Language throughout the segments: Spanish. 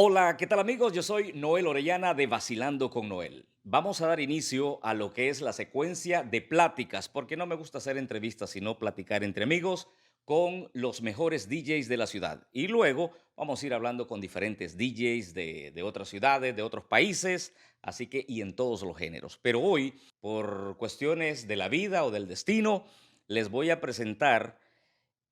Hola, ¿qué tal amigos? Yo soy Noel Orellana de Vacilando con Noel. Vamos a dar inicio a lo que es la secuencia de pláticas, porque no me gusta hacer entrevistas, sino platicar entre amigos con los mejores DJs de la ciudad. Y luego vamos a ir hablando con diferentes DJs de otras ciudades, de otros países, así que y en todos los géneros. Pero hoy, por cuestiones de la vida o del destino, les voy a presentar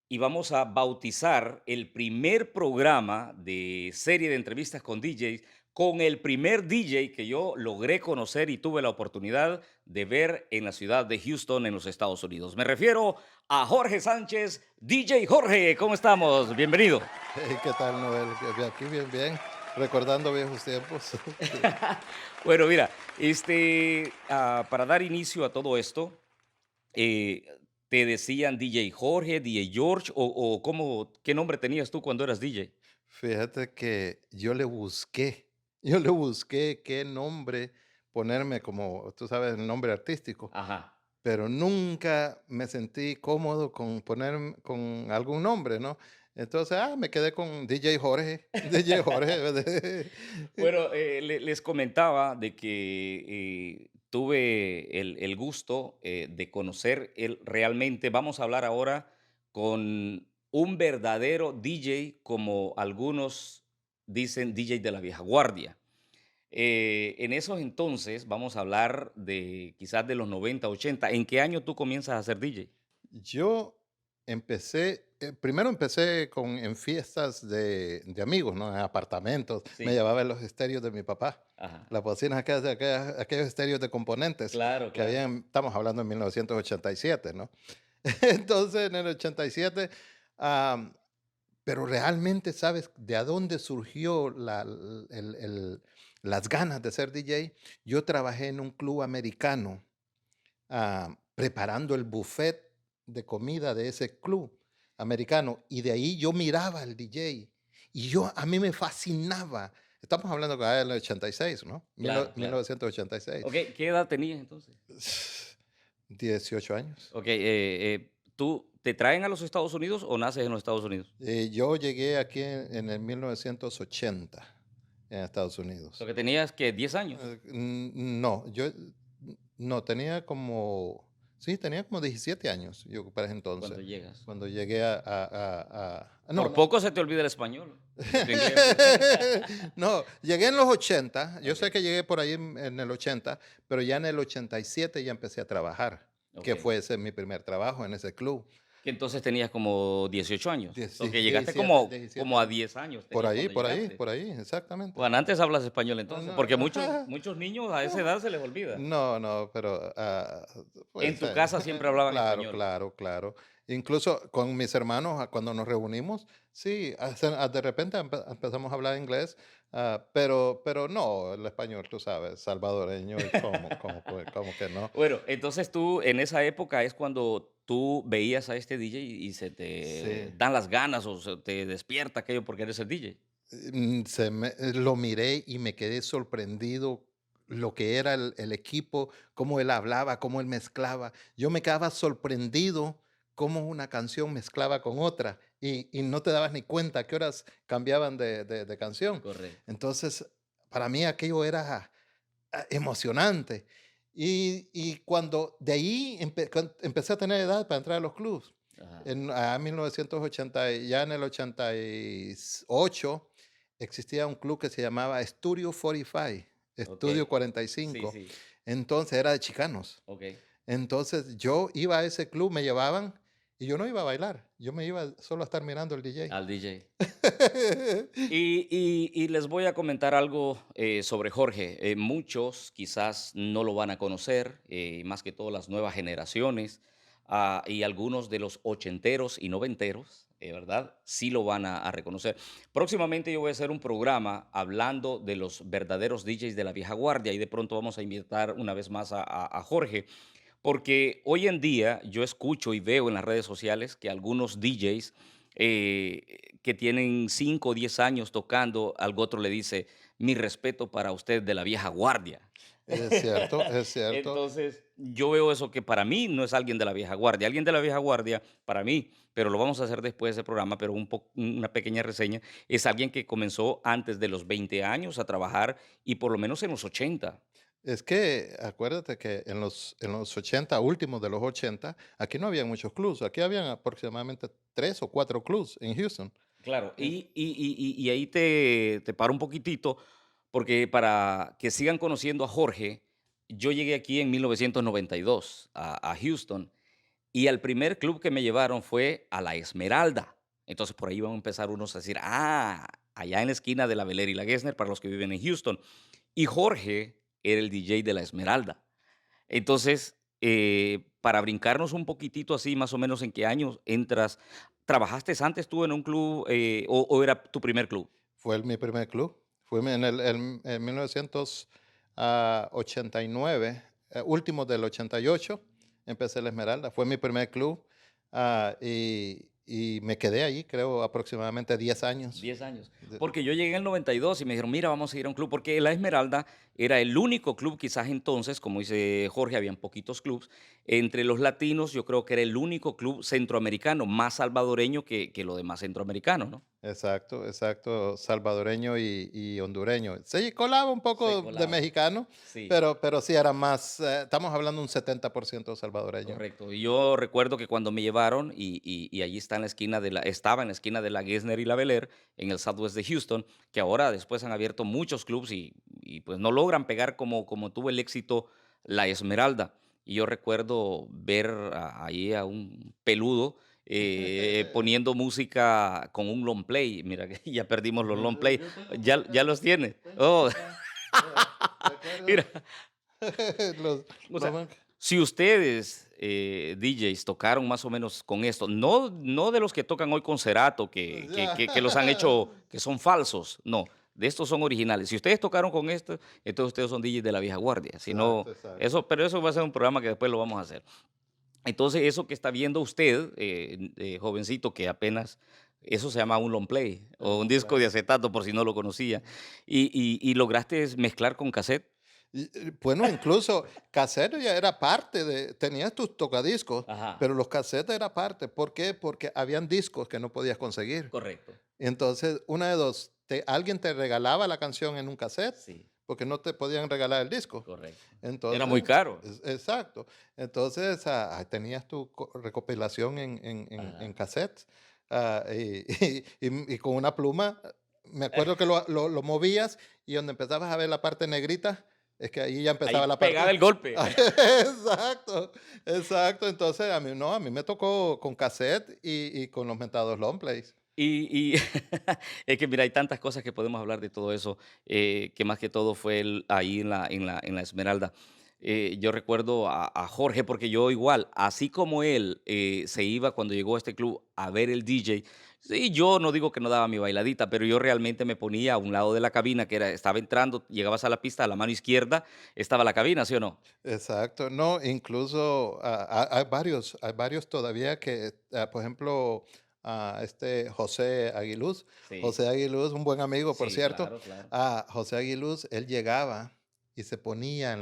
y vamos a bautizar el primer programa de serie de entrevistas con DJs con el primer DJ que yo logré conocer y tuve la oportunidad de ver en la ciudad de Houston, en los Estados Unidos. Me refiero a Jorge Sánchez, DJ Jorge. ¿Cómo estamos? Bienvenido. Hey, ¿qué tal, Noel? Aquí bien, bien, recordando viejos tiempos. Sí. Bueno, mira, para dar inicio a todo esto, eh, ¿te decían DJ Jorge, DJ George o qué nombre tenías tú cuando eras DJ? Fíjate que yo le busqué qué nombre ponerme como, tú sabes, el nombre artístico, Ajá. pero nunca me sentí cómodo con poner con algún nombre, ¿no? Entonces, me quedé con DJ Jorge, DJ Jorge. Bueno, les comentaba de que tuve el gusto de conocer realmente, vamos a hablar ahora con un verdadero DJ, como algunos dicen, DJ de la vieja guardia. En esos entonces, vamos a hablar de quizás de los 90, 80. ¿En qué año tú comienzas a ser DJ? Yo primero empecé en fiestas de amigos, ¿no? En apartamentos. Me Sí, llevaba los estéreos de mi papá. ajá. Las bocinas aquellos estéreos de componentes Claro, que claro. habían, estamos hablando en 1987, ¿no? Entonces, en el 87, am, pero realmente, ¿sabes de a dónde surgió las ganas de ser DJ? Yo trabajé en un club americano preparando el buffet de comida de ese club americano, y de ahí yo miraba al DJ y a mí me fascinaba. Estamos hablando que era el 86, ¿no? Claro, claro. 1986. Ok, ¿qué edad tenías entonces? 18 años. Okey, ¿tú te traen a los Estados Unidos o naces en los Estados Unidos? Yo llegué aquí en el 1980 en Estados O sea, Unidos. que tenías, ¿qué? 10 años, No, no, sí, tenía como 17 años, yo para ese cuando entonces, llegas. cuando llegué no, Por no. poco se te olvida el español, porque tu inglés No, llegué en los 80. Yo sé okey, que llegué por ahí en el 80, pero ya en el 87 ya empecé a trabajar, que okey. fue ese mi primer trabajo en ese club. Que entonces tenías como 18 años. O que llegaste 17, como 17 a años. 10 años tenías cuando llegaste. Por ahí, exactamente. Bueno, antes hablas español Ah, entonces, no, porque muchos niños a esa edad se les olvida. no, no, pero, En pues, tu casa siempre hablaban claro, español. claro, claro. Incluso con mis hermanos, cuando nos reunimos, sí, de repente empezamos a hablar inglés, pero no, el español, tú sabes, salvadoreño, y cómo que no. Bueno, entonces tú en esa época es cuando tú veías a este DJ y se te Sí. dan las ganas o se te despierta aquello porque eres el DJ. Lo miré y me quedé sorprendido lo que era el equipo, cómo él hablaba, cómo él mezclaba. Yo me quedaba sorprendido cómo una canción mezclaba con otra y no te dabas ni cuenta a qué horas cambiaban de canción. Correcto. Entonces, para mí aquello era emocionante. Y cuando de ahí empecé a tener edad para entrar a los clubs, Ajá. 1980, ya en el 88, existía un club que se llamaba Studio 45, Estudio Okey. cuarenta y Sí, cinco sí. Entonces era de chicanos. Okey. Entonces yo iba a ese club, me llevaban y yo no iba a bailar, yo me iba solo a estar mirando al DJ. Al DJ. Y les voy a comentar algo, sobre Jorge. Muchos quizás no lo van a conocer, más que todo las nuevas generaciones, y algunos de los ochenteros y noventeros, ¿verdad? Sí lo van a reconocer. Próximamente yo voy a hacer un programa hablando de los verdaderos DJs de la vieja guardia, y de pronto vamos a invitar una vez más a Jorge, porque hoy en día yo escucho y veo en las redes sociales que algunos DJs que tienen 5 o 10 años tocando, algo otro le dice, mi respeto para usted de la vieja guardia. Es cierto, es cierto. Entonces, yo veo eso que para mí no es alguien de la vieja guardia. Alguien de la vieja guardia, para mí, pero lo vamos a hacer después de ese programa, pero una pequeña reseña, es alguien que comenzó antes de los 20 años a trabajar y por lo menos en los 80. Es que acuérdate que en los 80, últimos de los 80, aquí no había muchos clubs, aquí habían aproximadamente 3 o 4 clubs en Houston. Claro, Eh, y ahí te paro un poquitito, porque para que sigan conociendo a Jorge, yo llegué aquí en 1992 a Houston. Y al primer club que me llevaron fue a La Esmeralda. Entonces, por ahí van a empezar unos a decir: "Ah, allá en la esquina de la Bel Air y la Gessner", para los que viven en Houston. Y Jorge era el DJ de La Esmeralda. Entonces, para brincarnos un poquitito así, más o menos, ¿en qué años entras? ¿Trabajaste antes tú en un club, o era tu primer club? Fue mi primer club, fue en 1989, últimos del 88, empecé la Esmeralda, fue mi primer club, y me quedé allí, creo, aproximadamente 10 años. 10 años. De- Porque yo llegué en el 92 y me dijeron: "Mira, vamos a ir a un club", porque La Esmeralda era el único club, quizás entonces, como dice Jorge, habían poquitos clubs. Entre los latinos, yo creo que era el único club centroamericano, más salvadoreño que lo demás centroamericano, ¿no? Exacto, exacto, salvadoreño y hondureño. Se colaba un Se poco de colaba. mexicano, Sí. pero sí era más, estamos hablando de un 70% salvadoreño. Correcto. Y yo recuerdo que cuando me llevaron y allí está en la esquina estaba en la esquina de la Gessner y la Bel Air, en el Southwest de Houston, que ahora después han abierto muchos clubs y pues no logran pegar como tuvo el éxito la Esmeralda. Y yo recuerdo ver ahí a un peludo poniendo música con un long play. Mira que ya perdimos los long play. Yo Ya los tiene. tengo Oh, acá, mira. ¿recuerdas? Los, O los sea, man- si ustedes, DJs, tocaron más o menos con esto, no de los que tocan hoy con Cerato, ya. que los han hecho, que son falsos, no, de estos son originales. Si ustedes tocaron con esto, entonces ustedes son DJs de la vieja guardia. Si no, Exacto, exacto. eso, pero eso va a ser un programa que después lo vamos a hacer. Entonces, eso que está viendo usted, jovencito, que apenas, eso se llama un long play El o un long disco de play. acetato, por si no lo conocía. Y lograste mezclar con cassette. Bueno, incluso cassette ya era parte tenías tus tocadiscos, Ajá, pero los cassettes era parte. ¿Por qué? Porque habían discos que no podías conseguir. correcto. Entonces, una de dos, alguien te regalaba la canción en un cassette, Sí. porque no te podían regalar el disco. Correcto. Era muy Entonces, caro. exacto. Entonces, tenías tu recopilación en Ajá. cassette, y con una pluma, me acuerdo que lo movías y donde empezabas a ver la parte negrita, es que ahí ya Ahí empezaba la pegaba parte. el golpe. Exacto, exacto. Entonces, a mí no, a mí me tocó con cassette y con los mentados long plays. Y es que mira, hay tantas cosas que podemos hablar de todo eso, que más que todo fue ahí en la Esmeralda. Yo recuerdo a Jorge, porque yo igual, así como él se iba cuando llegó a este club a ver el DJ, sí, yo no digo que no daba mi bailadita, pero yo realmente me ponía a un lado de la cabina, estaba entrando, llegabas a la pista, a la mano izquierda estaba la cabina, ¿sí o no? Exacto, no, incluso hay varios todavía que, por ejemplo, Sí, José Aguiluz, un buen amigo, por sí, cierto, claro, claro. José Aguiluz, él llegaba y se ponía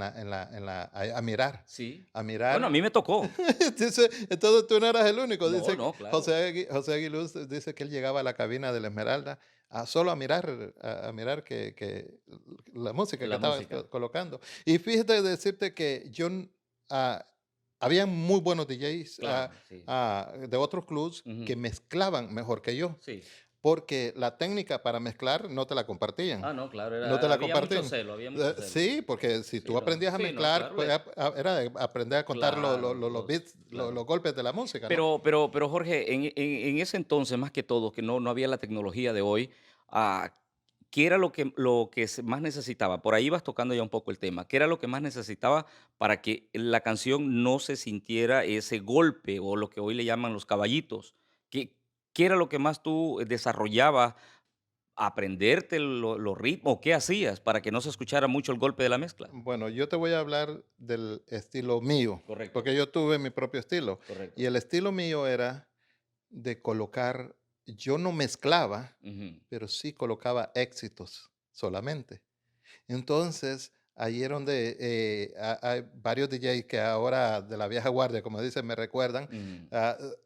Sí. a Bueno, a mí mirar. me tocó. Entonces tú no eras el único, No, dice no, claro. José Aguiluz dice que él llegaba a la cabina de la Esmeralda solo a mirar, a mirar la música que La estaba música. colocando. Y fíjate decirte que ah, habían muy buenos DJs Claro, sí. de otros clubs que Ujú. mezclaban mejor que yo, Sí. porque la técnica para mezclar no te la compartían. Ah, no, claro, No te la había mucho compartían. celo, había mucho celo. Sí, porque si Sí, tú no. aprendías a Sí, no, mezclar, claro, pues, era de aprender a contar claro, los los beats, claro. los golpes de la música, ¿no? Pero Jorge, en ese entonces, más que todo, que no había la tecnología de hoy, ah, ¿qué era lo que se más necesitaba? Por ahí vas tocando ya un poco el tema. ¿Qué era lo que más necesitaba para que la canción no se sintiera ese golpe, o lo que hoy le llaman los caballitos? ¿Qué era lo que más tú desarrollabas? ¿Aprenderte los ritmos? ¿Qué hacías para que no se escuchara mucho el golpe de la mezcla? Bueno, yo te voy a hablar del estilo mío, Correcto, porque yo tuve mi propio estilo. Y correcto. el estilo mío era de colocar, yo no mezclaba, Ujú. pero sí colocaba éxitos solamente. Entonces, ahí es donde hay varios DJs que ahora de la vieja guardia, como dicen, me recuerdan, Mm,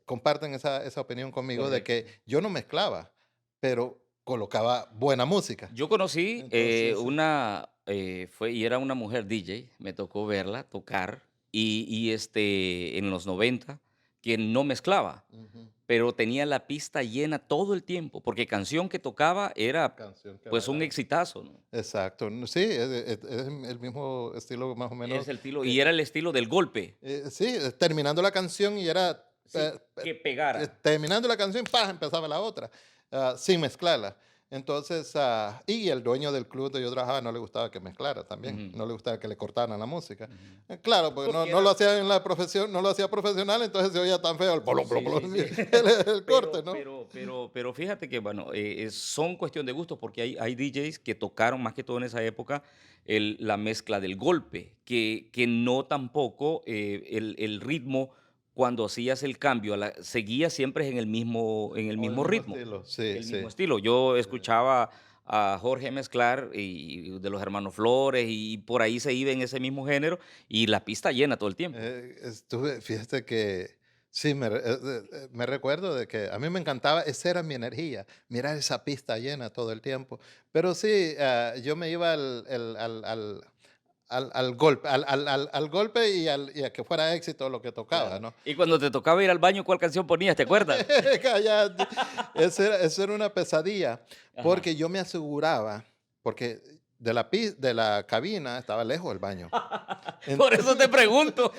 comparten esa opinión conmigo de que correcto. yo no mezclaba, pero colocaba buena música. Yo conocí, Entonces, y era una mujer DJ, me tocó verla tocar, en los 90 que no mezclaba, ujú, pero tenía la pista llena todo el tiempo, porque canción que tocaba era, canción que pues, un bailaba. exitazo, ¿no? Exacto. No, sí, es el mismo estilo más o menos. Es el estilo Que, y era el estilo del golpe, sí, terminando la canción y era sí, que pegara. terminando la canción, ¡pah! Empezaba la otra, sin mezclarla. Entonces, y el dueño del club donde yo trabajaba no le gustaba que mezclara también, Ujú, no le gustaba que le cortaran la música. ujú. Claro, porque Porque no lo era hacía en la profesión, no lo hacía profesional, entonces se oía tan feo el polo, polo, sí, polo, sí, sí. el corte, Pero ¿no? pero pero pero fíjate que, bueno, son cuestión de gustos, porque hay DJs que tocaron, más que todo en esa época, la mezcla del golpe, que no tampoco, el ritmo, cuando hacías el cambio, seguía siempre en el O el mismo mismo ritmo, estilo, sí, el sí. mismo estilo. Yo Sí. escuchaba a Jorge mezclar, y de los Hermanos Flores, y por ahí se iba en ese mismo género, y la pista llena todo el tiempo. Fíjate que sí, me recuerdo de que a mí me encantaba, esa era mi energía, mirar esa pista llena todo el tiempo. Pero sí, yo me iba al golpe, al golpe y a que fuera éxito lo que tocaba, Claro. ¿no? Y cuando te tocaba ir al baño, ¿cuál canción ponías, te acuerdas? Cállate. Eso era una pesadilla, Ajá. porque yo me aseguraba, porque de la cabina estaba lejos el baño. Por eso te pregunto.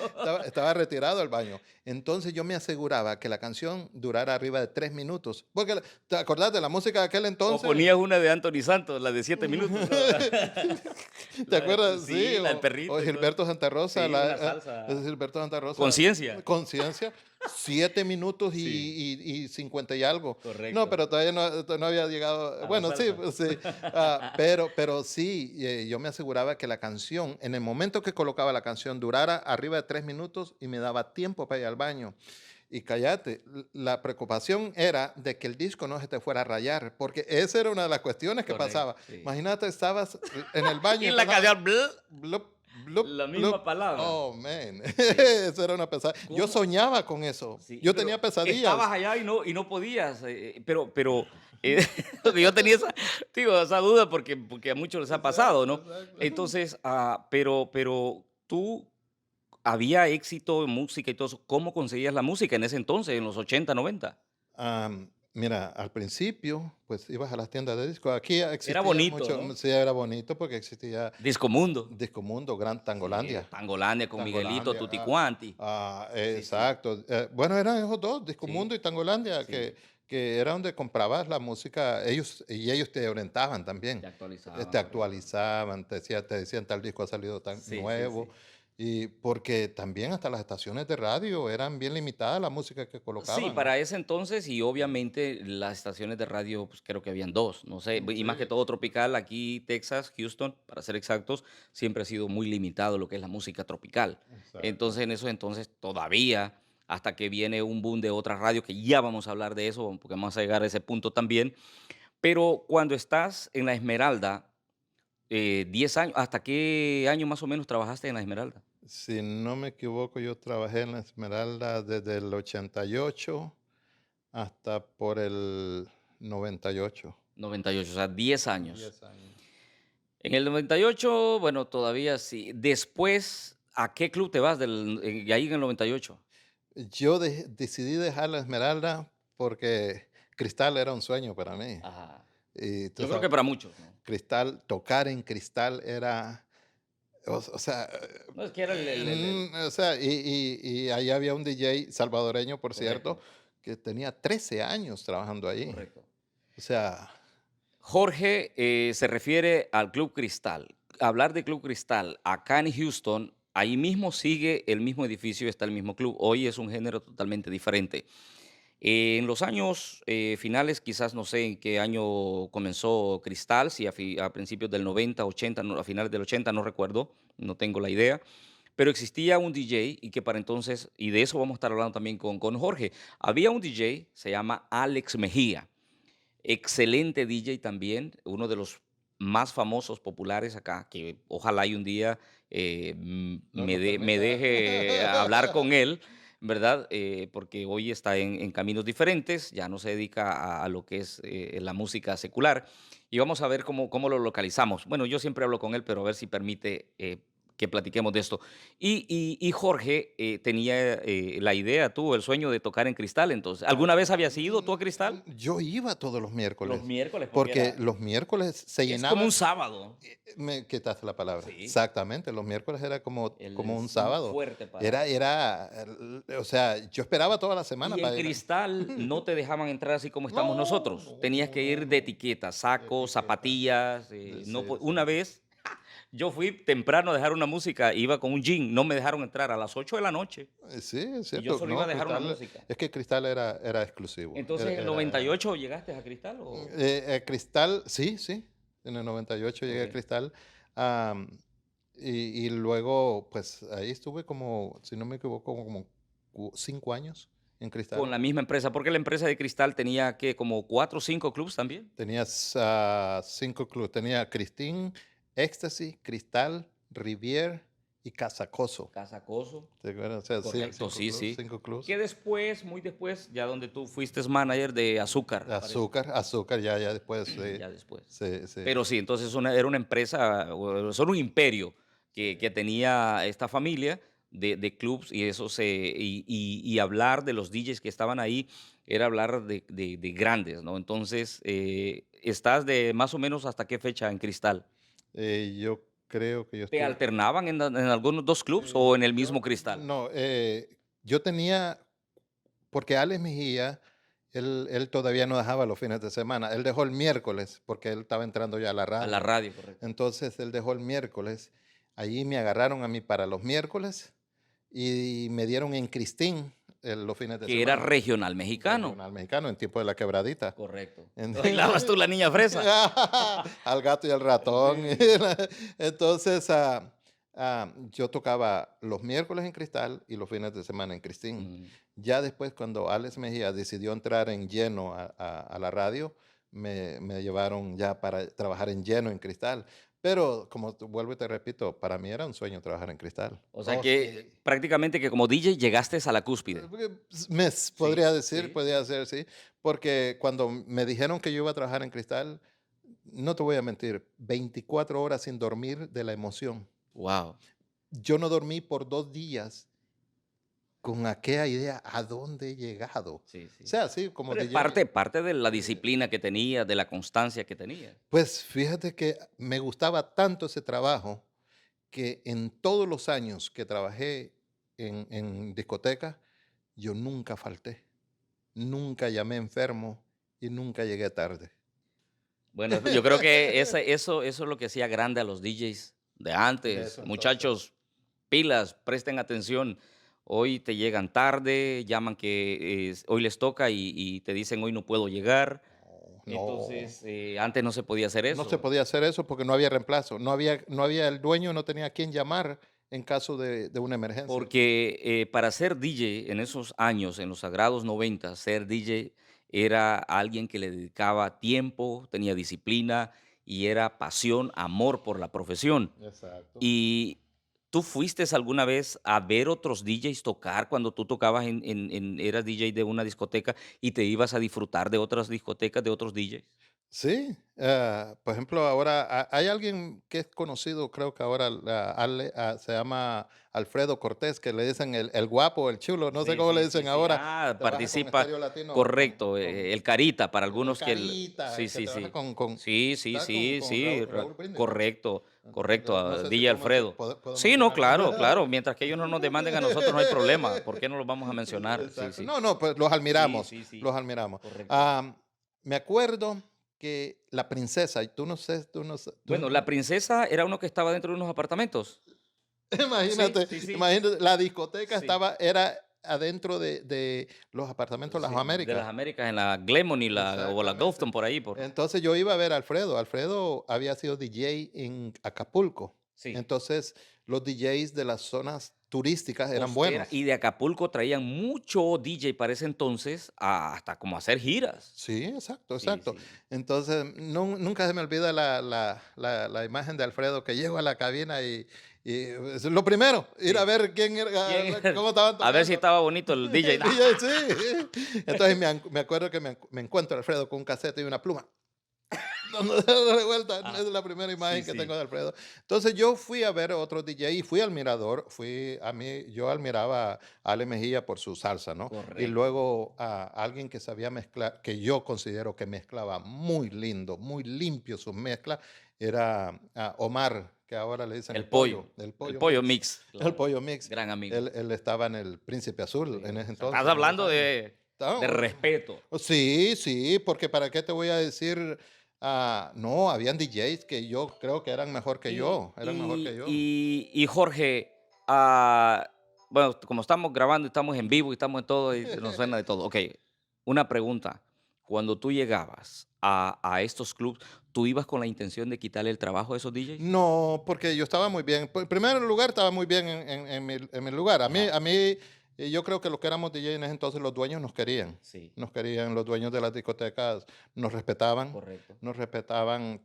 Estaba retirado el baño. Entonces yo me aseguraba que la canción durara arriba de 3 minutos. Porque, ¿te acordás de la música de aquel O entonces? ponías una de Anthony Santos, la de 7 minutos, ¿no? ¿Te La de acuerdas? Sí, sí, la del o perrito y todo. Gilberto Santa Rosa, Sí, una salsa. Gilberto Santa Rosa, Conciencia. Conciencia, 7 minutos Sí, y 50 y algo. No, correcto. pero todavía no había llegado. A la Bueno, sí, salsa. pues sí. Pero sí, yo me aseguraba que la canción, en el momento que colocaba la canción, durara arriba de 3 minutos y me daba tiempo para ir al baño. Y cállate, la preocupación era de que el disco no se te fuera a rayar, porque esa era una de las cuestiones que Correcto, pasaba. sí. Imagínate, estabas en el baño y Y la empezaba canción, blu, blup, blup, la blup. misma palabra. Oh, man. Sí. Eso era una pesadilla. Yo ¿Cómo? soñaba con eso. Sí, Yo pero tenía pesadillas. estabas allá y no podías, porque yo tenía esa, digo, esa duda porque a muchos les ha pasado, Exacto, ¿no? exacto. Entonces, pero tú, había éxito en música y todo eso, ¿cómo conseguías la música en ese entonces, en los 80, 90? Mira, al principio, pues ibas a las tiendas de discos. Aquí Era existía bonito, mucho, ¿no? sí, era bonito porque existía Disco Mundo, Discomundo, Gran sí, Tangolandia. Tangolandia con Miguelito, Tangolandia, Tutti Quanti. Sí, sí, exacto. Bueno, eran esos dos, sí, Discomundo y Tangolandia, sí, que era donde comprabas la música, ellos te orientaban también, te te actualizaban, correcto. actualizaban, te decían tal disco ha salido tan Sí, sí, nuevo, sí. y porque también hasta las estaciones de radio eran bien limitadas la música que Sí, colocaban, ¿no? para ese entonces y obviamente las estaciones de radio, pues creo que habían 2, no sé, y más que Sí, todo tropical, aquí Texas, Houston, para ser exactos, siempre ha sido muy limitado lo que es la música tropical. exacto. Entonces, en esos entonces todavía, hasta que viene un boom de otras radios, que ya vamos a hablar de eso, porque vamos a llegar a ese punto también. Pero cuando estás en la Esmeralda, 10 años, ¿hasta qué año más o menos trabajaste en la Esmeralda? Si no me equivoco, yo trabajé en la Esmeralda desde el 88 hasta por el 98. 98, o sea, 10 años. 10 años. En el 98, bueno, todavía sí. Después, ¿a qué club te vas ahí en el 98? Yo decidí dejar la Esmeralda porque Cristal era un sueño para mí. Ajá. Y tú Yo creo que sabes, para muchos, ¿no? Cristal, tocar en Cristal era, o sea, No, es que era o sea, y ahí había un DJ salvadoreño, por cierto, correcto, que tenía 13 años trabajando ahí. correcto. O sea, Jorge, se refiere al Club Cristal. Hablar de Club Cristal acá en Houston, ahí mismo sigue el mismo edificio, está el mismo club. Hoy es un género totalmente diferente. En los años finales, quizás no sé en qué año comenzó Cristal, si a principios del 90, 80, a finales del 80, no recuerdo, no tengo la idea, pero existía un DJ y que para entonces, y de eso vamos a estar hablando también con Jorge, había un DJ, se llama Alex Mejía, excelente DJ también, uno de los más famosos, populares acá, que ojalá y un día No nos me permita. deje hablar con él, ¿verdad? Porque hoy está en caminos diferentes, ya no se dedica a lo que es la música secular. Y vamos a ver cómo lo localizamos. Bueno, yo siempre hablo con él, pero a ver si permite que platiquemos de esto. Y Jorge tenía la idea, tuvo el sueño de tocar en Cristal, entonces. ¿Alguna vez habías ido tú a Cristal? Yo iba todos los Los miércoles, miércoles, porque porque era los miércoles se es como un llenaban. sábado. Me quitaste la palabra. Sí, Exactamente, los miércoles era él como un es muy sábado. fuerte para O sea, yo esperaba toda la semana y en para ir. Cristal no te dejaban entrar así como estamos No, nosotros. no, Tenías no, que no, ir de no. etiqueta, sacos, Etiqueta. zapatillas, no Sí, po sí. una vez yo fui temprano a dejar una música, iba con un jean, no me dejaron entrar a las 8 de la noche, Sí, es y yo cierto. solo iba a No, dejar una Cristal, música. es que Cristal era exclusivo. Entonces, ¿en el 98 llegaste a Cristal o? Cristal, sí, sí. En el 98 llegué a Okey. Cristal. am, y luego, pues ahí estuve como, si no me equivoco, como 5 años en Con Cristal. la misma empresa, porque la empresa de Cristal tenía, ¿qué? Como 4 o 5 clubs también. Tenías 5 clubes. Tenía Cristín, Éxtasis, Cristal, Rivier y Casacoso. Casacoso. ¿Te acuerdas? O sea, sí, Correcto, cinco sí, clubes, sí. 5 clubes. Que después, muy después, ya donde tú fuiste manager de Azúcar, me parece, Azúcar, azúcar, ya después, sí, ya después. sí, sí. Pero sí, entonces era una empresa, o era un imperio Sí. que tenía esta familia de clubs y y hablar de los DJs que estaban ahí era hablar de grandes, ¿no? Entonces, ¿estás de más o menos hasta qué fecha en Cristal? Yo creo que yo ¿Te estuve. alternaban en algunos 2 clubs o en el mismo Yo, Cristal? no, yo tenía, porque Alex Mejía, él todavía no dejaba los fines de semana. Él dejó el miércoles porque él estaba entrando ya a la A la radio. radio, correcto. Entonces él dejó el miércoles. Allí me agarraron a mí para los miércoles y me dieron en Cristín los fines de Que era semana. regional mexicano. Regional mexicano en tiempo de la quebradita. Correcto. ¿Bailabas tú ¿Entiendes? la niña fresa? Al gato y al ratón. Sí. Entonces, yo tocaba los miércoles en Cristal y los fines de semana en Cristín. Mm. Ya después, cuando Alex Mejía decidió entrar en lleno a la radio, me llevaron ya para trabajar en lleno en Cristal. Pero, como vuelvo y te repito, para mí era un sueño trabajar en Cristal. O sea Oh, que sí. prácticamente que como DJ llegaste a la cúspide. Porque, Sí, podría decir, sí. podría ser, sí, porque cuando me dijeron que yo iba a trabajar en Cristal, no te voy a mentir, 24 horas sin dormir de la emoción. Wow. Yo no dormí por 2 días con aquella idea, ¿a dónde he llegado? O Sí, sí. sea, sí, como Pero es DJ. parte de la disciplina que tenía, de la constancia que tenía. Pues fíjate que me gustaba tanto ese trabajo que en todos los años que trabajé en discotecas, yo nunca falté, nunca llamé enfermo y nunca llegué tarde. Bueno, yo creo que eso es lo que hacía grande a los DJs de De antes. eso entonces. Muchachos, pilas, presten atención. Hoy te llegan tarde, llaman que hoy les toca y te dicen hoy no puedo llegar. No, no, Entonces, antes no se podía hacer no se eso. podía hacer eso porque no había reemplazo. No había el dueño, no tenía a quién llamar en caso de una emergencia. Porque para ser DJ en esos años, en los sagrados 90, ser DJ era alguien que le dedicaba tiempo, tenía disciplina y era pasión, amor por la profesión. Exacto. ¿Y tú fuiste alguna vez a ver otros DJs tocar cuando tú tocabas eras DJ de una discoteca y te ibas a disfrutar de otras discotecas, de otros DJs? Sí, por ejemplo, ahora hay alguien que es conocido, creo que ahora se llama Alfredo Cortés, que le dicen el guapo, el chulo, no sé Sí, cómo le sí, sí, dicen sí. ahora. Ah, Trabaja con participa, Estéreo Latino, correcto, el Carita para el algunos que Carita, sí, el que sí, trabaja sí. con, Sí, sí, ¿sabes? Con, sí, con sí, Raúl Brindis, ¿no? correcto, correcto, No sé si DJ Alfredo. puedo Sí, no, mencionar claro, nombres. claro, mientras que ellos no nos demanden a nosotros no hay problema, ¿por qué no los vamos a mencionar? Sí, Exacto. sí. No, no, pues los Sí, admiramos, sí, sí, los admiramos. correcto. Am, Me acuerdo que la princesa, y tú no sé, tú no sé, Bueno, la princesa era uno que estaba dentro de unos apartamentos. Sí, imagínate, sí, sí, imagínate, la discoteca sí. era adentro de los apartamentos de las Sí, de las Américas. Américas en la Glenmont o la Exactamente. Golfton por ahí por Entonces yo iba a ver a Alfredo. Alfredo había sido DJ en Acapulco. sí. Entonces los DJs de las zonas turísticas eran Costera, buenos. y de Acapulco traían mucho DJ para ese entonces, hasta como a hacer giras. Sí, exacto, Sí, exacto. sí. Entonces, nunca se me olvida la imagen de Alfredo que llego a la cabina y es lo primero, ir a Sí. ver quién era, ¿Quién era? cómo estaban A ver si tocando. estaba bonito el DJ. El DJ, sí. Entonces me acuerdo que me encuentro a Alfredo con un casete y una pluma. Dándole vuelta, Ah, es la primera sí, imagen que tengo sí, de Alfredo. Entonces yo fui a ver otro DJ y fui al Mirador, yo admiraba a Ale Mejía por su salsa, ¿no? Y correcto. luego a alguien que sabía mezclar, que yo considero que mezclaba muy lindo, muy limpio sus mezclas, era Omar, que ahora le dicen El pollo, el el pollo pollo mix, mix, el claro, pollo mix. gran amigo. Él estaba en el Príncipe Azul en Sí, ese o sea, estás entonces, en esos hablando años. de respeto. Sí, sí, porque para qué te voy a decir, no, habían DJs que yo creo que eran mejor que Y yo, eran mejor que y yo. y y Jorge, ah, bueno, como estamos grabando, estamos en vivo y estamos en todo, y nos suena de todo. Okey, una pregunta, cuando tú llegabas a estos clubs, ¿tú ibas con la intención de quitarle el trabajo a esos DJs? No, porque yo estaba muy bien. En primer lugar, estaba muy bien en mi lugar. Ajá, Yo creo que los que éramos DJ en ese entonces, los dueños nos querían. sí, Nos querían, los dueños de las discotecas correcto. nos respetaban.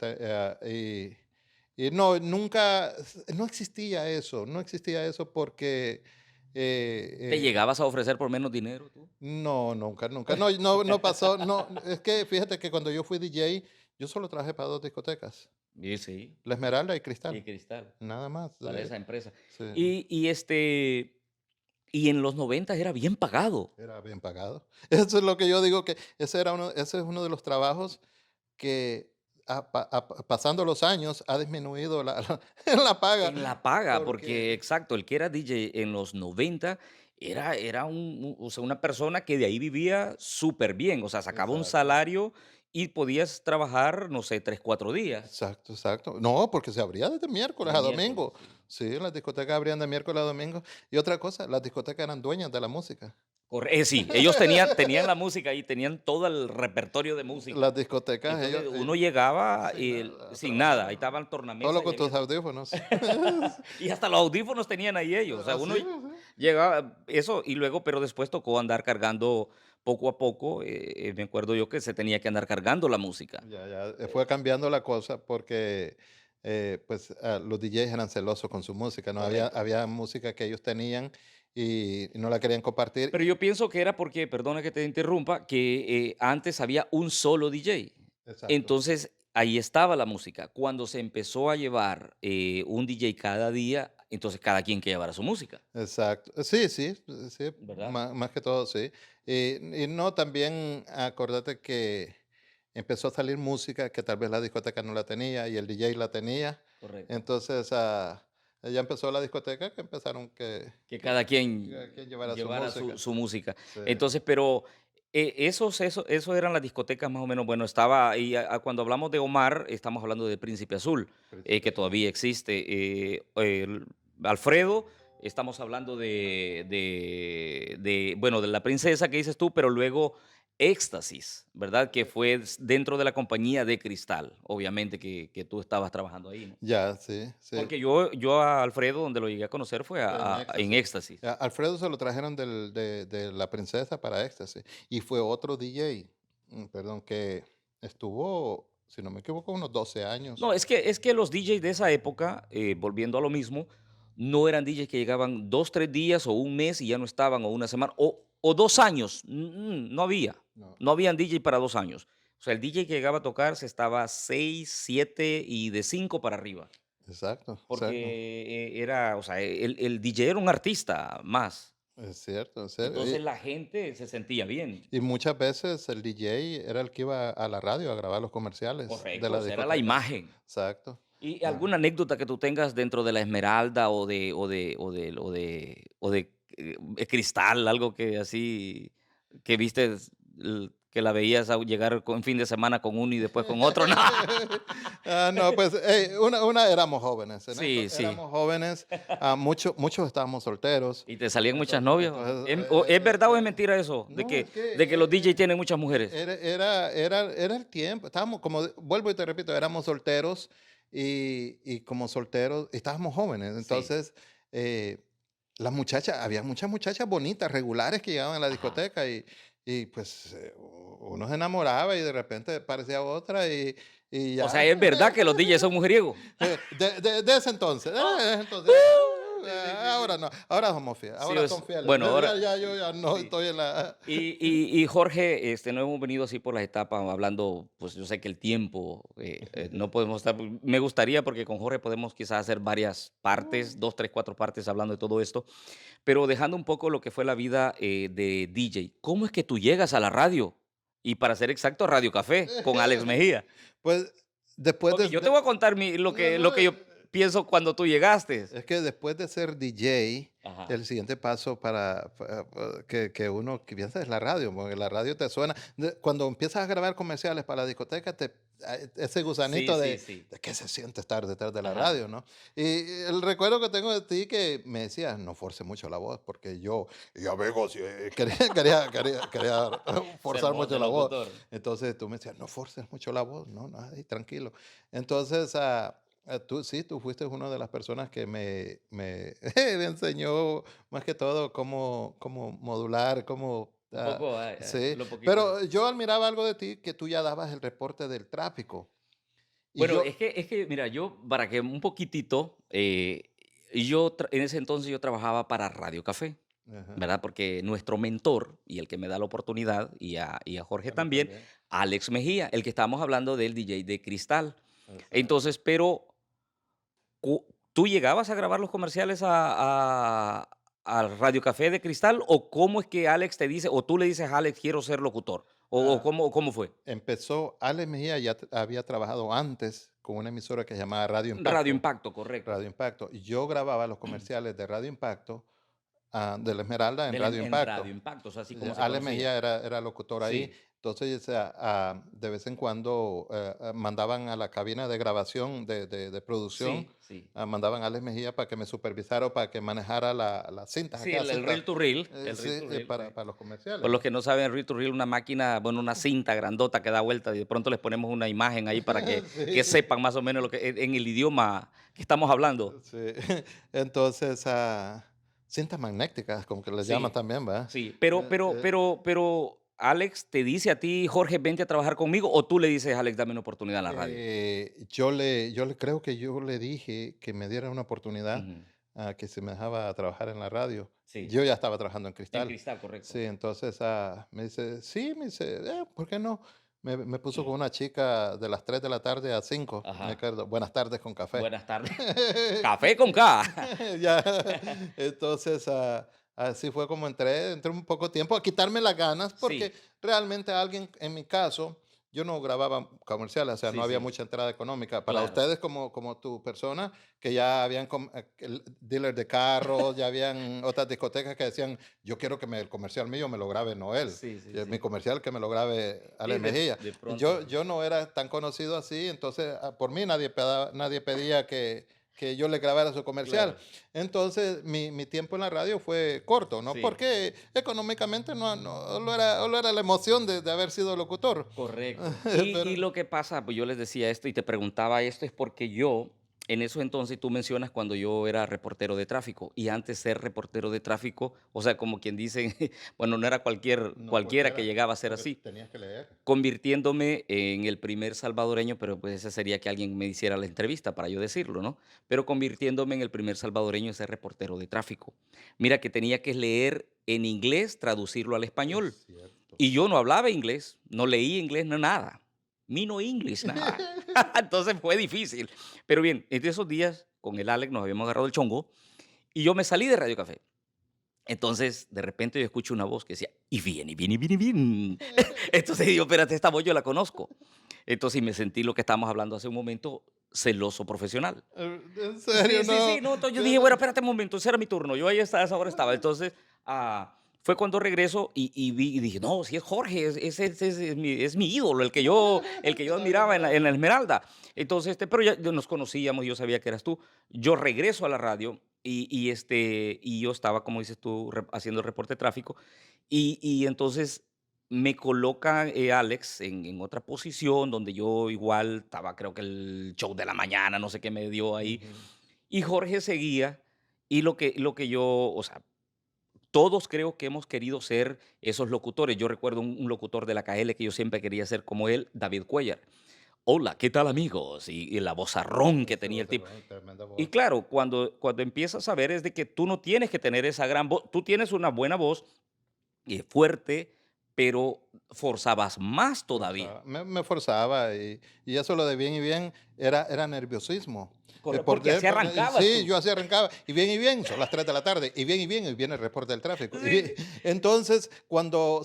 Y no, nunca, no existía eso, no existía eso porque ¿Te eh, llegabas a ofrecer por menos dinero tú? no, nunca, nunca. No, no, no pasó. No, es que fíjate que cuando yo fui DJ, yo solo trabajé para dos discotecas, Sí, sí, La Esmeralda y y Cristal, Cristal, nada más. para esa empresa. Sí, Y en los 90 era bien pagado. era bien pagado. Eso es lo que yo digo que ese es uno de los trabajos que pasando los años ha disminuido la paga. En la paga, porque Porque, exacto, el que era DJ en los 90 era o sea, una persona que de ahí vivía súper bien, o sea, sacaba un exacto. salario y podías trabajar, no sé, 3 4 días Exacto, exacto. No, porque se abría desde miércoles de a miércoles, domingo. sí. Sí, las discotecas abrían de miércoles a domingo. Y otra cosa, las discotecas eran dueñas de la música. Sí, ellos tenían la música ahí, tenían todo el repertorio de música. Las discotecas, Entonces, uno llegaba sin y nada, a sin nada, ahí trabajar. estaba el Solo tornamesa y con había tus audífonos. y hasta los audífonos tenían ahí ellos, o sea, uno Así, así. llegaba eso y luego, pero después tocó andar cargando poco a poco, me acuerdo yo que se tenía que andar cargando la música. Ya, ya, fue cambiando la cosa porque pues los DJs eran celosos con su música, ¿no? Correcto. Había música que ellos tenían y no la querían compartir. Pero yo pienso que era porque, perdona que te interrumpa, que, antes había un solo DJ. Exacto, Entonces, ahí estaba la música. Cuando se empezó a llevar, un DJ cada día, entonces cada quien que llevara su música, exacto. Sí, sí, sí, ¿verdad? más que todo, sí. Y no, también acordate que empezó a salir música que tal vez la discoteca no la tenía y el DJ la tenía. Correcto. Entonces, ya empezó la discoteca que empezaron Que cada que quien quien llevara su llevara música. su música. Sí, Entonces, pero, esos eran las discotecas más o menos, bueno, estaba ahí, cuando hablamos de Omar, estamos hablando de Príncipe Azul, Príncipe que Azul. todavía existe. Alfredo, estamos hablando bueno, de La Princesa que dices tú, pero luego Éxtasis, ¿verdad? Que fue dentro de la compañía de Cristal, obviamente que tú estabas trabajando ahí, ¿no? Ya, sí, sí. Porque yo a Alfredo, donde lo llegué a conocer fue En en Éxtasis. Éxtasis. A Alfredo se lo trajeron de La Princesa para Éxtasis, y fue otro DJ, perdón, que estuvo, si no me equivoco, unos 12 años. No, es que los DJs de esa época, volviendo a lo mismo, no eran DJs que llegaban 2 3 días, o un mes y ya no estaban, o una semana, o 2 años, no había. No, No habían DJ para 2 años. O sea, el DJ que llegaba a tocar se estaba 6 7 y de 5 para arriba, exacto, porque, exacto. o sea, el DJ era un artista más. Es cierto, es cierto. Entonces la gente se sentía bien. Y muchas veces el DJ era el que iba a la radio a grabar los comerciales de Correcto, la esa era la discoteca. imagen. Exacto. ¿Y Ah. alguna anécdota que tú tengas dentro de la Esmeralda o de Cristal, algo que así que viste que la veías llegar con fin de semana con uno y después con otro? No. No, pues, éramos jóvenes, en eso Sí, sí. éramos jóvenes, muchos estábamos solteros, ¿Y te salían muchas novias? ¿Es eh, verdad o es mentira eso? De no, que es que de que los DJ tienen muchas mujeres. era el tiempo, estábamos, vuelvo y te repito, éramos solteros y como solteros estábamos jóvenes, Sí. entonces, eh, las muchachas, había muchas muchachas bonitas, regulares que llegaban a la Ajá. discoteca y pues uno se enamoraba y de repente aparecía otra y O sea, ya. ¿es verdad que los DJs son mujeriegos? De ese entonces, ¡Ah! de ese entonces. Sí, sí, sí, Ahora sí. no, ahora somos fieles, Sí, ahora son fieles. bueno, ahora Yo ya no sí. estoy en la. Y Jorge, no hemos venido así por las etapas hablando, pues yo sé que el tiempo, no podemos estar, me gustaría porque con Jorge podemos quizás hacer varias partes, 2, 3, 4 partes hablando de todo esto, pero dejando un poco lo que fue la vida de DJ, ¿cómo es que tú llegas a la radio? Y para ser exacto, a Radio Café con Alex Mejía. Pues después Ok, yo te voy a contar no, lo no, que yo pienso cuando tú llegaste. es que después de ser DJ, Ajá. el siguiente paso que uno que piensa es la radio, porque la radio te suena. Cuando empiezas a grabar comerciales para la discoteca, ese Sí, gusanito sí, sí. de qué se siente estar detrás de la Ajá. radio, ¿no? Y el recuerdo que tengo de ti que me decías, no force mucho la voz, porque yo, ya vengo, sí, quería Ser forzar voz mucho de la voz. locutor. Entonces tú me decías, no forces mucho la voz, no, no, ahí, tranquilo. Entonces, tú sí, tú fuiste una de las personas que me enseñó más que todo cómo modular, Un poco, sí. lo poquito. Pero yo admiraba algo de ti, que tú ya dabas el reporte del tráfico. Y Bueno, yo mira, yo, para que un poquitito, en ese entonces yo trabajaba para Radio Café, ajá, ¿verdad? Porque nuestro mentor y el que me da la oportunidad, y a Jorge a mí también, también. Alex Mejía, el que estábamos hablando del DJ de Cristal. Exacto. Entonces, pero ¿tú llegabas a grabar los comerciales a Radio Café de Cristal o cómo es que Alex te dice, o tú le dices a Alex, quiero ser locutor? O Ah, cómo fue? empezó, Alex Mejía ya había trabajado antes con una emisora que se llamaba Radio Radio Impacto. Impacto, correcto. Radio Impacto. Y yo grababa los comerciales de Radio Impacto, de la Esmeralda en Radio En Radio Impacto. Impacto, o sea, así como se Ale conocía. Mejía era locutor ahí. Sí, Entonces, o sea, de vez en cuando mandaban a la cabina de grabación, de producción, sí, sí. mandaban a Alex Mejía para que me supervisara o para que manejara las cintas, Sí, aquellas el cintas, reel to reel, sí, sí. para los comerciales, Por los ¿no? que no saben, reel to reel, una máquina, bueno, una cinta grandota que da vuelta y de pronto les ponemos una imagen ahí para que Sí, sepan más o menos lo que en el idioma que estamos hablando. sí. Entonces, cintas magnéticas, como que les llaman Sí, también, ¿verdad? sí, Eh, eh, pero, ¿Alex te dice a ti: "Jorge, vente a trabajar conmigo", o tú le dices: "Alex, dame una oportunidad en la radio"? yo le creo que yo le dije que me diera una oportunidad, Ujú. que si me dejaba trabajar en la radio. Sí, Yo ya estaba trabajando en en Cristal. Cristal, correcto. Sí, entonces, me dice: "Sí", me dice, ¿por qué no?". Me puso con una chica de las 3 de la tarde a 5 me Ajá. acuerdo, buenas tardes con café. Buenas tardes. Café con K. Ya, entonces, así fue como entré un poco tiempo a quitarme las ganas, porque Sí, realmente alguien, en mi caso, yo no grababa comerciales, o sea, no sí, había sí, mucha entrada económica. Para claro. ustedes, como tu persona, que ya habían dealer de carros, ya habían otras discotecas que decían, yo quiero que el comercial mío me lo grabe Noel, Sí, sí, mi sí. comercial que me lo grabe Sí, Ale Mejía. de pronto. Yo no era tan conocido así, entonces por mí nadie pedía que yo le grabara su comercial. Claro. Entonces, mi tiempo en la radio fue corto, ¿no? Sí, Porque económicamente no lo era la emoción de haber sido locutor. correcto. Y Pero lo que pasa, pues yo les decía esto y te preguntaba esto, es porque yo, en esos entonces, tú mencionas cuando yo era reportero de tráfico, y antes ser reportero de tráfico, o sea, como quien dice, bueno, no era no cualquiera que cualquiera, llegaba a ser porque así, tenías que leer. convirtiéndome en el primer salvadoreño, pero pues ese sería que alguien me hiciera la entrevista para yo decirlo, ¿no? Pero convirtiéndome en el primer salvadoreño en ser reportero de tráfico. Mira que tenía que leer en inglés, traducirlo al español. Es cierto. Y yo no hablaba inglés, no leía inglés, no nada. Me no English, nada. Entonces fue difícil. Pero bien, entre esos días con el Alex nos habíamos agarrado el chongo y yo me salí de Radio Café. Entonces, de repente yo escucho una voz que decía, y viene, y viene, y viene, y viene. Entonces digo, espérate, esta voz yo la conozco. Entonces me sentí lo que estábamos hablando hace un momento, celoso profesional. ¿En serio? Sí, sí, sí, No. no, entonces yo dije, bueno, espérate un momento, ese era mi turno, yo ahí estaba, a esa hora estaba. Entonces, fue cuando regreso y vi y dije, no, si es Jorge, es mi ídolo, el que yo La admiraba en verdad. la Esmeralda. Entonces, pero ya nos conocíamos, yo sabía que eras tú. Yo regreso a la radio y yo estaba, como dices tú, haciendo el reporte de tráfico y entonces me coloca Alex en otra posición donde yo igual estaba, creo que el show de la mañana, no sé qué me dio ahí, Ujú. y Jorge seguía, Y lo que yo, o sea, todos creo que hemos querido ser esos locutores. Yo recuerdo un locutor de la KL que yo siempre quería ser como él, David Cuellar. Hola, ¿qué tal amigos? Y la vozarrón que Ese tenía el tipo. vocerrón, tremenda Y voz. claro, cuando empiezas a ver es de que tú no tienes que tener esa gran voz, tú tienes una buena voz fuerte, pero forzabas más todavía. Me forzaba y eso lo de bien y bien era nerviosismo. ¿Por Porque qué? así Porque arrancabas sí, tú. yo así arrancaba y bien, son las 3 de la tarde, y bien, y viene el reporte del tráfico. Sí, Entonces, cuando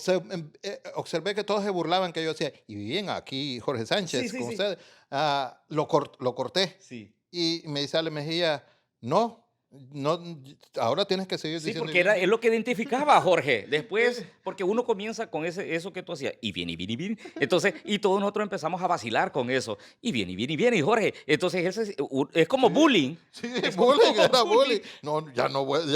observé que todos se burlaban, que yo decía, y bien, aquí Jorge sí, Sánchez sí, con sí. ustedes, lo corté. Sí. Y me dice Ale Mejía, no, no, ahora tienes que seguir Sí, diciendo y porque bien, y es bien. lo que identificaba a Jorge. Después, Sí. porque uno comienza con eso que tú hacías, y viene, y viene, y viene. Entonces, y todos nosotros empezamos a vacilar con eso. Y viene, y viene, y viene, y Jorge. Entonces, es Sí, como bullying. sí, Es como bullying, era bullying. bullying. No, ya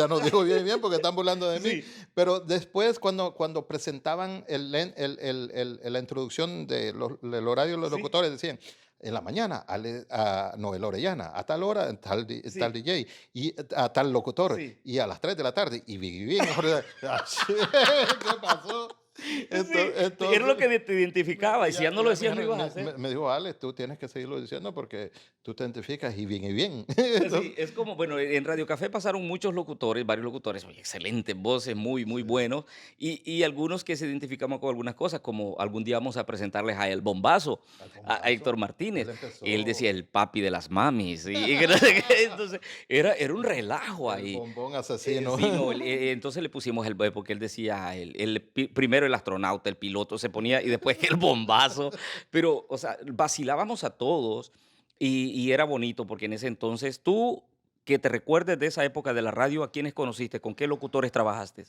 no digo bien, bien porque están burlando de mí. Sí. Pero después, cuando presentaban la introducción del horario de los Sí, locutores, decían, en la mañana a Noel Orellana, a tal hora, tal sí, DJ, y a tal locutor, sí. y a las 3 de la tarde, y bien, ¿qué pasó? Sí, era lo Entonces, que te identificaba. Y si ya no lo ya me, decías, no ibas a hacer. me dijo, Alex, tú tienes que seguirlo diciendo porque tú te identificas y bien, y bien. Sí, Entonces, es como, bueno, en Radio Café pasaron muchos locutores, varios locutores, oye, excelentes voces, muy, muy sí, buenos, y algunos que se identificamos con algunas cosas, como algún día vamos a presentarles a El Bombazo, al a Héctor bombazo, él Martínez. Él decía empezó el papi de las mamis, y que no sé qué, entonces era un relajo el ahí. bombón asesino. Sí, no, entonces le pusimos porque él decía, primero el astronauta, el piloto se ponía, y después el bombazo, pero, o sea, vacilábamos a todos, y era bonito, porque en ese entonces, tú, que te recuerdes de esa época de la radio, ¿a quiénes conociste? ¿Con qué locutores trabajaste?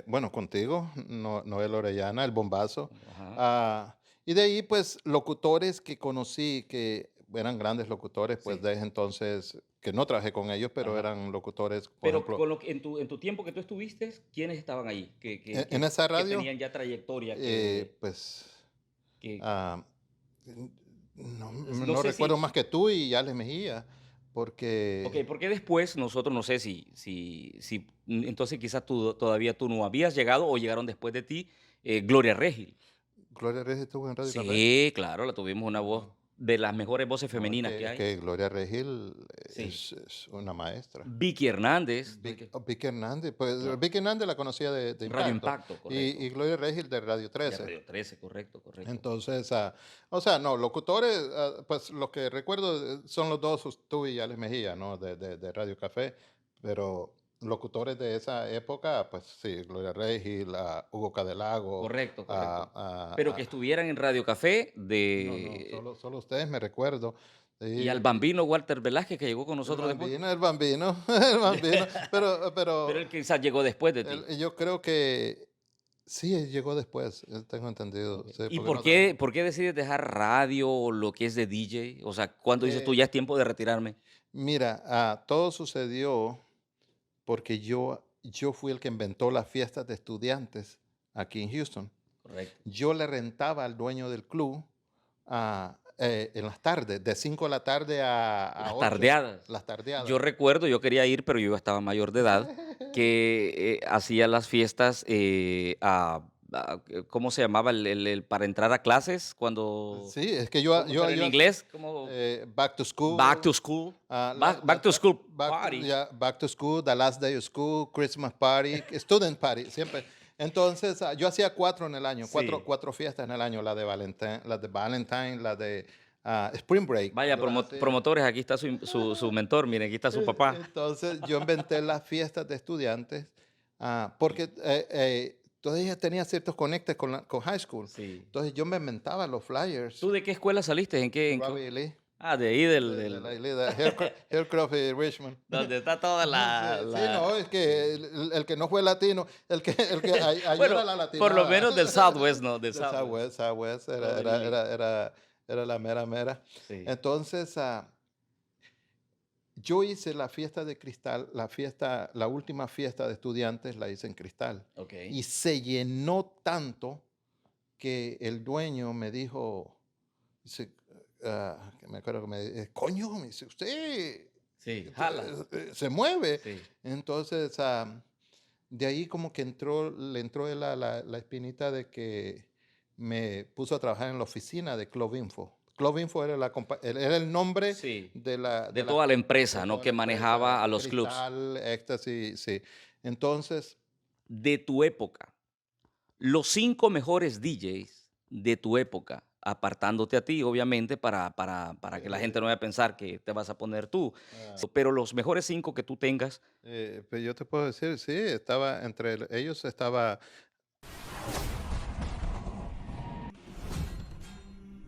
Bueno, contigo, Noel Orellana, el bombazo. Ajá. Ah, y de ahí, pues, locutores que conocí, que eran grandes locutores, pues, Sí, de ese entonces, que no trabajé con ellos, pero ajá. eran locutores, por Pero ejemplo, con en tu tiempo que tú estuviste, ¿quiénes estaban ahí? Que que en que esa que radio, tenían ya trayectoria, que pues, que ah, n- no, no no sé recuerdo si. más que tú y Alex Mejía, Okey, porque porque después nosotros no sé si entonces quizás tú no habías llegado o llegaron después de ti, Gloria Regil. Gloria Reyes estuvo en Radio Café. Sí, claro, la tuvimos una voz No. de las mejores voces No, femeninas que es hay. que Gloria Regil Sí. es una maestra. Vicky Hernández, ¿no? Que Vicky Hernández, pues claro. Vicky Hernández la conocía de Radio Impacto Impacto, correcto. y Gloria Regil de Radio De 13. Radio 13, correcto, correcto. Entonces, o sea, no, locutores, pues los que recuerdo son los dos, tú y Alex Mejía, ¿no? De Radio Café, pero locutores de esa época, pues sí, Gloria Regil, Hugo Cadelago, Correcto, correcto. a, a- Pero que a- estuvieran en Radio Café no, de solo ustedes me recuerdo. y al Y, bambino Walter Velázquez, que llegó con nosotros después. El bambino, el bambino, Pero él pero quizás llegó después de ti. yo creo que sí, llegó después, tengo entendido, Okey. sí, ¿Y porque por no sé. qué decides dejar radio o lo que es de DJ? O sea, ¿cuándo dices tú: Eh, "Ya es tiempo de retirarme"? Mira, todo sucedió porque yo fui el que inventó las fiestas de estudiantes aquí en Houston. Correcto. Yo le rentaba al dueño del club en las tardes, de 5 de la tarde a Las 8, tardeadas. las Yo tardeadas. recuerdo, yo quería ir, pero yo ya estaba mayor de edad, que, hacía las fiestas, ¿cómo se llamaba? El para entrar a clases cuando Sí, es que pero en inglés, como back to back school, to school, back to school party. back to school, the last day of school, Christmas party, student party, siempre. Entonces, yo hacía 4 en el año, Sí. cuatro fiestas en el año, la de Valentine, la de Spring Break, Vaya, yo las hacía. promotores, aquí está su mentor, miren, aquí está su papá. Entonces, yo inventé las fiestas de estudiantes porque todavía tenía ciertos conectes con high school. Sí. Entonces, yo me inventaba los ¿Tú flyers, de qué escuela saliste? ¿En qué? Robbie Lee. De ahí del De la del isla Hillcroft y Richmond. donde está toda Sí, la sí, no, es que el que no fue latino, el que añora bueno, la por lo latinada. menos del Southwest, ¿no? Del Del Southwest. Southwest Robert E. Lee. era la mera mera. Sí, Entonces, yo hice la fiesta de cristal, la última fiesta de estudiantes la hice en cristal. okey. Y se llenó tanto que el dueño me dijo, dice, que me acuerdo que coño, me dice, usted Sí, jala. Se mueve. Sí. Entonces, de ahí como que le entró la espinita de que me puso a trabajar en la oficina de Club Info. Club Info era, era el nombre Sí. de De toda la de empresa, ¿no? toda Que la empresa, manejaba a los clubs. Cristal, Éxtasis, sí. Entonces, De tu época, los 5 mejores DJs de tu época, apartándote a ti, obviamente, para que la gente no vaya a pensar que te vas a poner tú, ah, pero los mejores 5 que tú tengas. pues yo te puedo decir, sí, estaba entre ellos estaba